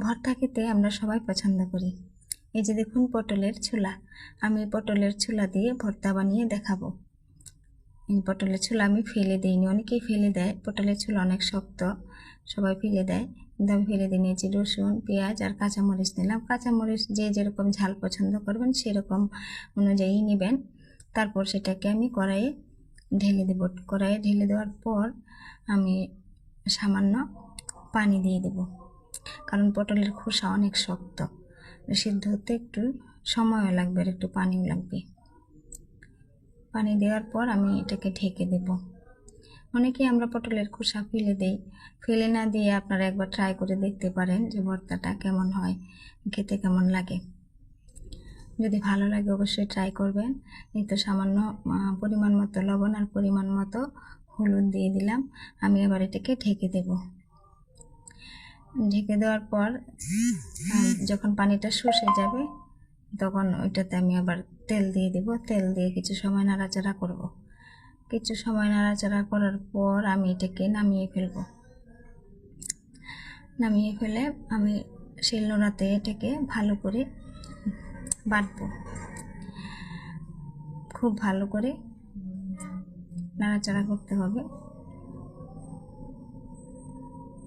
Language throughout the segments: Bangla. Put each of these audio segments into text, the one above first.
ভর্তা খেতে আমরা সবাই পছন্দ করি। এই যে দেখুন পটলের ছোলা, আমি পটলের ছোলা দিয়ে ভর্তা বানিয়ে দেখাবো। এই পটলের ছোলা আমি ফেলে দিইনি, অনেকেই ফেলে দেয়। পটলের ছোলা অনেক শক্ত, সবাই ফেলে দেয়, কিন্তু আমি ফেলে দিয়ে নিয়েছি রসুন, পেঁয়াজ আর কাঁচামরিচ নিলাম। কাঁচামরিচ যে যেরকম ঝাল পছন্দ করবেন সেরকম অনুযায়ী নেবেন। তারপর সেটাকে আমি কড়াইয়ে ঢেলে দেব। কড়াইয়ে ঢেলে দেওয়ার পর আমি সামান্য পানি দিয়ে দেব, কারণ পটলের খোসা অনেক শক্ত, সিদ্ধ হতে একটু সময়ও লাগবে আর একটু পানিও লাগবে। পানি দেওয়ার পর আমি এটাকে ঢেকে দেব। অনেকেই আমরা পটলের খোসা ফেলে দেই, ফেলে না দিয়ে আপনারা একবার ট্রাই করে দেখতে পারেন যে ভর্তাটা কেমন হয়, খেতে কেমন লাগে। যদি ভালো লাগে অবশ্যই ট্রাই করবেন। এই তো সামান্য পরিমাণ মতো লবণ আর পরিমাণ মতো হলুদ দিয়ে দিলাম। আমি এবার এটাকে ঢেকে দেব। ঢেকে দেওয়ার পর যখন পানিটা শুষে যাবে তখন ওইটাতে আমি আবার তেল দিয়ে দেব। তেল দিয়ে কিছু সময় নাড়াচাড়া করব। কিছু সময় নাড়াচাড়া করার পর আমি এটাকে নামিয়ে ফেলব। নামিয়ে ফেলে আমি শিলনোড়াতে এটাকে ভালো করে বাটবো। খুব ভালো করে নাড়াচাড়া করতে হবে।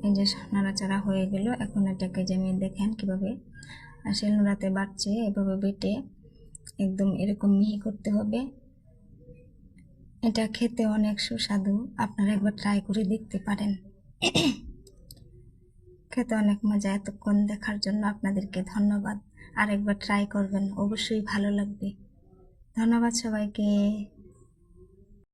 এই যে নাড়াচাড়া হয়ে গেল, এখন এটাকে যেমন দেখেন কিভাবে শিলনোড়াতে বাটছে, এভাবে বেটে একদম এরকম মিহি করতে হবে। এটা খেতে অনেক সুস্বাদু, আপনারা একবার ট্রাই করে দেখতে পারেন। খেতে অনেক মজা। এতক্ষণ দেখার জন্য আপনাদেরকে ধন্যবাদ। আর একবার ট্রাই করবেন, অবশ্যই ভালো লাগবে। ধন্যবাদ সবাইকে।